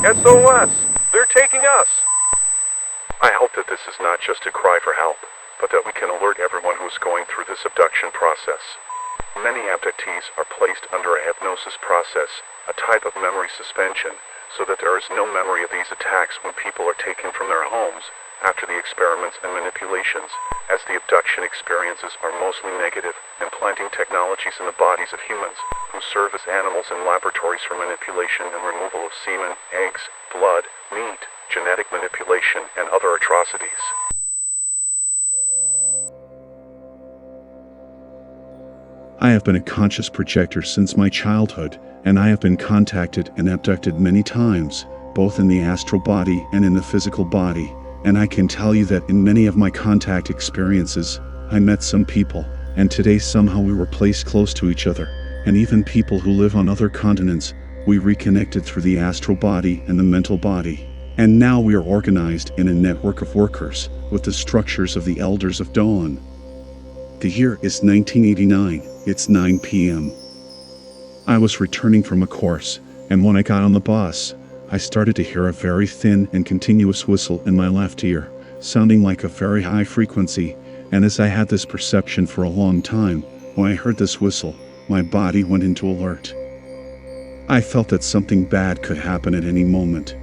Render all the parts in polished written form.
SOS! They're taking us! I hope that this is not just a cry for help, but that we can alert everyone who's going through this abduction process. Many abductees are placed under a hypnosis process, a type of memory suspension, so that there is no memory of these attacks when people are taken from their homes after the experiments and manipulations, as the abduction experiences are mostly negative, implanting technologies in the bodies of humans who serve as animals in laboratories for manipulation and removal of semen, eggs, blood, meat, genetic manipulation, and other atrocities. I have been a conscious projector since my childhood, and I have been contacted and abducted many times, both in the astral body and in the physical body, and I can tell you that in many of my contact experiences, I met some people, and today somehow we were placed close to each other, and even people who live on other continents, we reconnected through the astral body and the mental body. And now we are organized in a network of workers, with the structures of the Elders of Dawn. The year is 1989, it's 9 p.m. I was returning from a course, and when I got on the bus, I started to hear a very thin and continuous whistle in my left ear, sounding like a very high frequency, and as I had this perception for a long time, when I heard this whistle, my body went into alert. I felt that something bad could happen at any moment.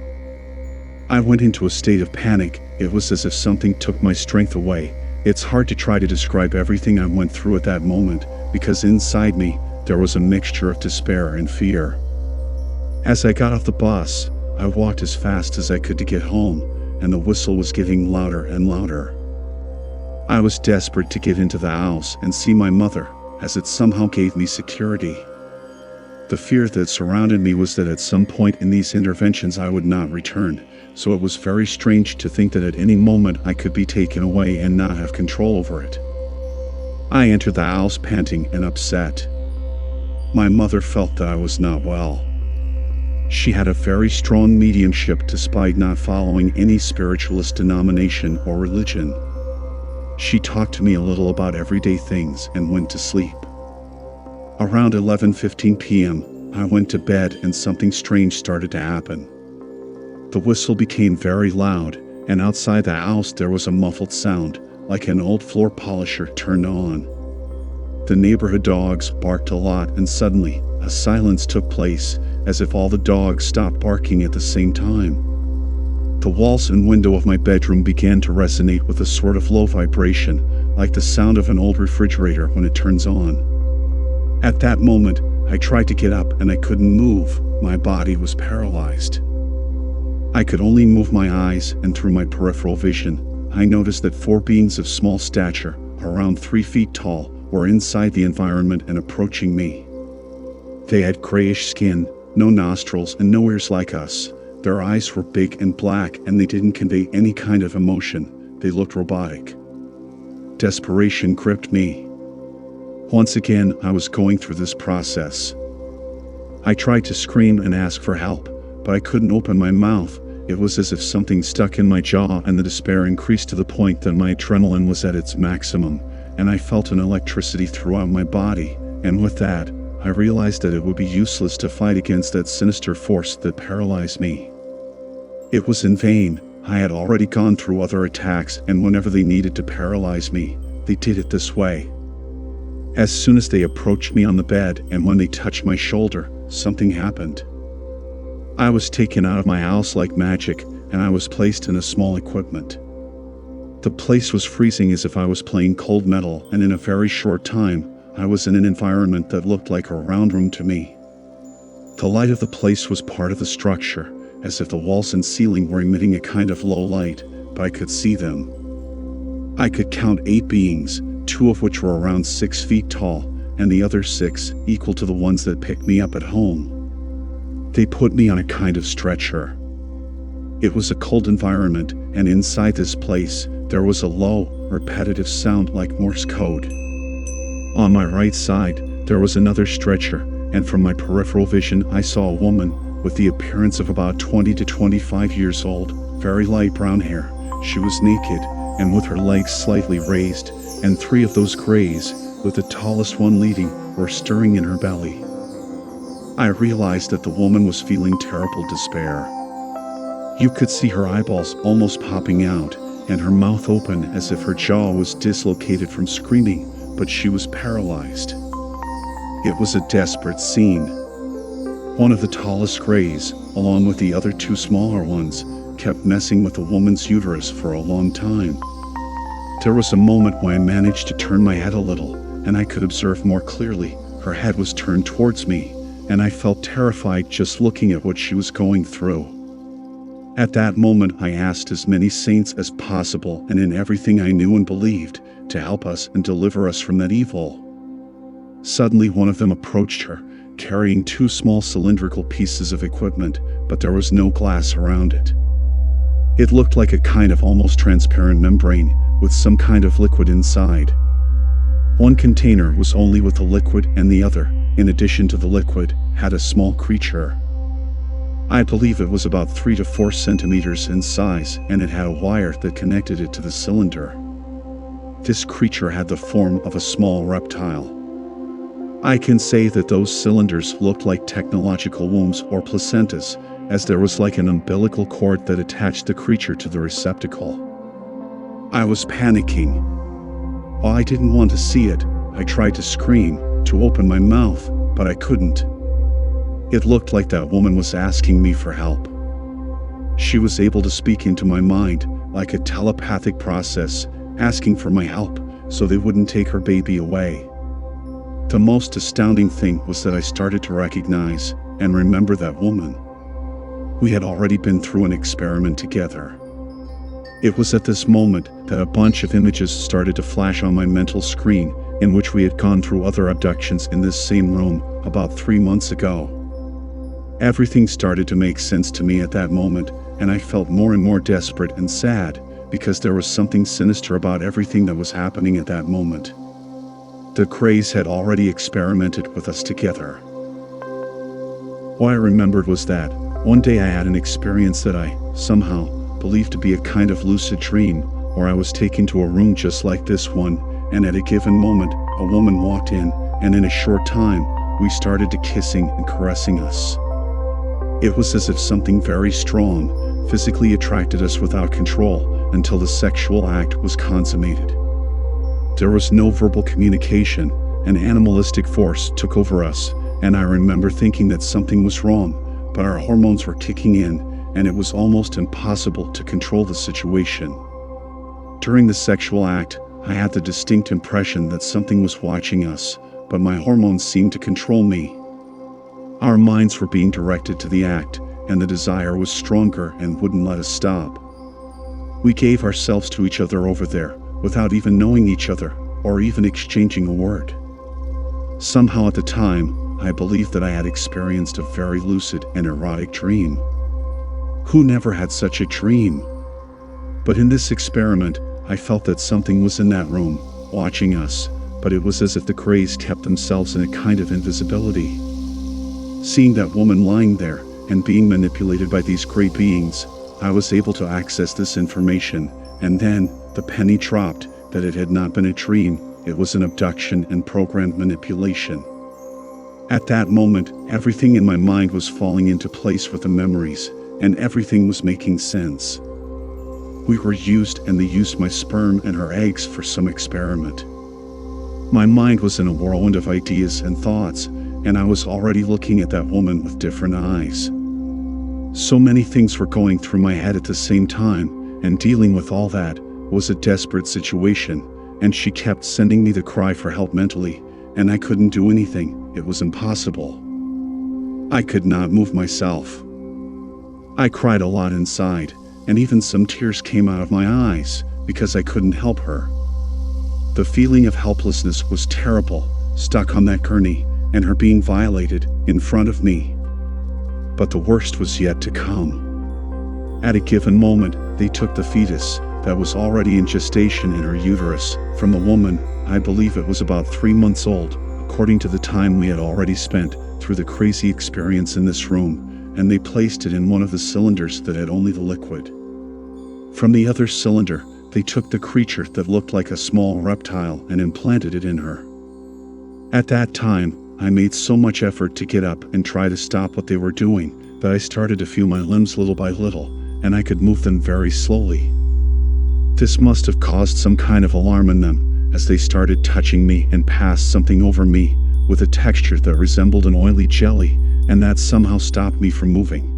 I went into a state of panic. It was as if something took my strength away. It's hard to try to describe everything I went through at that moment, because inside me, there was a mixture of despair and fear. As I got off the bus, I walked as fast as I could to get home, and the whistle was getting louder and louder. I was desperate to get into the house and see my mother, as it somehow gave me security. The fear that surrounded me was that at some point in these interventions I would not return, so it was very strange to think that at any moment I could be taken away and not have control over it. I entered the house panting and upset. My mother felt that I was not well. She had a very strong mediumship despite not following any spiritualist denomination or religion. She talked to me a little about everyday things and went to sleep. Around 11:15 p.m., I went to bed and something strange started to happen. The whistle became very loud, and outside the house there was a muffled sound, like an old floor polisher turned on. The neighborhood dogs barked a lot, and suddenly, a silence took place, as if all the dogs stopped barking at the same time. The walls and window of my bedroom began to resonate with a sort of low vibration, like the sound of an old refrigerator when it turns on. At that moment, I tried to get up and I couldn't move. My body was paralyzed. I could only move my eyes, and through my peripheral vision, I noticed that 4 beings of small stature, around 3 feet tall, were inside the environment and approaching me. They had grayish skin, no nostrils and no ears like us. Their eyes were big and black, and they didn't convey any kind of emotion. They looked robotic. Desperation gripped me. Once again, I was going through this process. I tried to scream and ask for help, but I couldn't open my mouth. It was as if something stuck in my jaw, and the despair increased to the point that my adrenaline was at its maximum, and I felt an electricity throughout my body, and with that, I realized that it would be useless to fight against that sinister force that paralyzed me. It was in vain. I had already gone through other attacks, and whenever they needed to paralyze me, they did it this way. As soon as they approached me on the bed and when they touched my shoulder, something happened. I was taken out of my house like magic, and I was placed in a small equipment. The place was freezing as if I was playing cold metal, and in a very short time, I was in an environment that looked like a round room to me. The light of the place was part of the structure, as if the walls and ceiling were emitting a kind of low light, but I could see them. I could count 8 beings, 2 of which were around 6 feet tall, and the other 6 equal to the ones that picked me up at home. They put me on a kind of stretcher. It was a cold environment, and inside this place, there was a low, repetitive sound like Morse code. On my right side, there was another stretcher, and from my peripheral vision I saw a woman with the appearance of about 20 to 25 years old, very light brown hair. She was naked, and with her legs slightly raised, and 3 of those grays, with the tallest one leading, were stirring in her belly. I realized that the woman was feeling terrible despair. You could see her eyeballs almost popping out, and her mouth open as if her jaw was dislocated from screaming, but she was paralyzed. It was a desperate scene. One of the tallest greys, along with the other two smaller ones, kept messing with the woman's uterus for a long time. There was a moment when I managed to turn my head a little, and I could observe more clearly. Her head was turned towards me, and I felt terrified just looking at what she was going through. At that moment, I asked as many saints as possible and in everything I knew and believed to help us and deliver us from that evil. Suddenly, one of them approached her, carrying two small cylindrical pieces of equipment, but there was no glass around it. It looked like a kind of almost transparent membrane with some kind of liquid inside. One container was only with the liquid, and the other, in addition to the liquid, had a small creature. I believe it was about 3 to 4 centimeters in size, and it had a wire that connected it to the cylinder. This creature had the form of a small reptile. I can say that those cylinders looked like technological wombs or placentas, as there was like an umbilical cord that attached the creature to the receptacle. I was panicking. While I didn't want to see it, I tried to scream, to open my mouth, but I couldn't. It looked like that woman was asking me for help. She was able to speak into my mind, like a telepathic process, asking for my help, so they wouldn't take her baby away. The most astounding thing was that I started to recognize and remember that woman. We had already been through an experiment together. It was at this moment that a bunch of images started to flash on my mental screen, in which we had gone through other abductions in this same room about 3 months ago. Everything started to make sense to me at that moment, and I felt more and more desperate and sad, because there was something sinister about everything that was happening at that moment. The Krays had already experimented with us together. What I remembered was that one day I had an experience that I, somehow, believed to be a kind of lucid dream, where I was taken to a room just like this one, and at a given moment, a woman walked in, and in a short time, we started to kissing and caressing us. It was as if something very strong physically attracted us without control until the sexual act was consummated. There was no verbal communication, an animalistic force took over us, and I remember thinking that something was wrong, but our hormones were kicking in, and it was almost impossible to control the situation. During the sexual act, I had the distinct impression that something was watching us, but my hormones seemed to control me. Our minds were being directed to the act, and the desire was stronger and wouldn't let us stop. We gave ourselves to each other over there, without even knowing each other, or even exchanging a word. Somehow at the time, I believed that I had experienced a very lucid and erotic dream. Who never had such a dream? But in this experiment, I felt that something was in that room, watching us, but it was as if the Krays kept themselves in a kind of invisibility. Seeing that woman lying there, and being manipulated by these great beings, I was able to access this information, and then, the penny dropped, that it had not been a dream, it was an abduction and programmed manipulation. At that moment, everything in my mind was falling into place with the memories, and everything was making sense. We were used, and they used my sperm and her eggs for some experiment. My mind was in a whirlwind of ideas and thoughts, and I was already looking at that woman with different eyes. So many things were going through my head at the same time, and dealing with all that was a desperate situation, and she kept sending me the cry for help mentally, and I couldn't do anything. It was impossible. I could not move myself. I cried a lot inside, and even some tears came out of my eyes, because I couldn't help her. The feeling of helplessness was terrible, stuck on that gurney, and her being violated in front of me. But the worst was yet to come. At a given moment, they took the fetus that was already in gestation in her uterus from the woman. I believe it was about 3 months old, according to the time we had already spent through the crazy experience in this room, and they placed it in one of the cylinders that had only the liquid. From the other cylinder, they took the creature that looked like a small reptile and implanted it in her. At that time, I made so much effort to get up and try to stop what they were doing that I started to feel my limbs little by little, and I could move them very slowly. This must have caused some kind of alarm in them, as they started touching me and passed something over me with a texture that resembled an oily jelly, and that somehow stopped me from moving.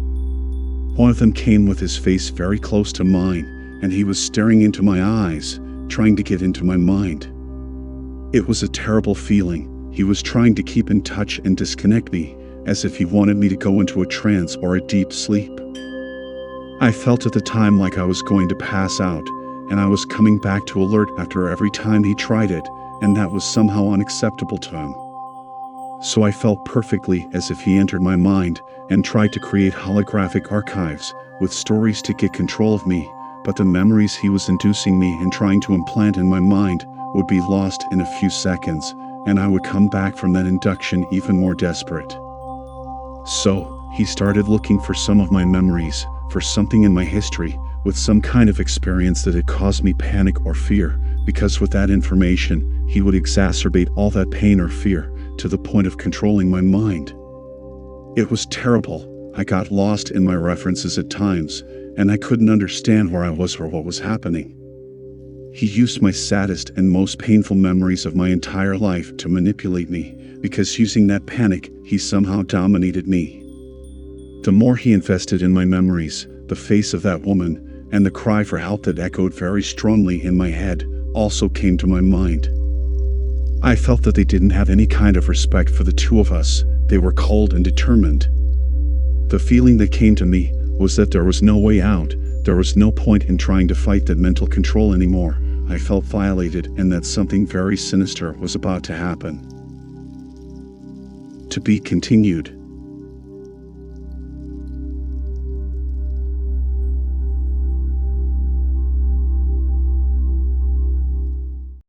One of them came with his face very close to mine, and he was staring into my eyes, trying to get into my mind. It was a terrible feeling. He was trying to keep in touch and disconnect me, as if he wanted me to go into a trance or a deep sleep. I felt at the time like I was going to pass out, and I was coming back to alert after every time he tried it, and that was somehow unacceptable to him. So I felt perfectly as if he entered my mind and tried to create holographic archives with stories to get control of me, but the memories he was inducing me and trying to implant in my mind would be lost in a few seconds, and I would come back from that induction even more desperate. So, he started looking for some of my memories, for something in my history, with some kind of experience that had caused me panic or fear, because with that information, he would exacerbate all that pain or fear, to the point of controlling my mind. It was terrible. I got lost in my references at times, and I couldn't understand where I was or what was happening. He used my saddest and most painful memories of my entire life to manipulate me, because using that panic, he somehow dominated me. The more he invested in my memories, the face of that woman, and the cry for help that echoed very strongly in my head, also came to my mind. I felt that they didn't have any kind of respect for the two of us. They were cold and determined. The feeling that came to me was that there was no way out. There was no point in trying to fight that mental control anymore. I felt violated and that something very sinister was about to happen. To be continued.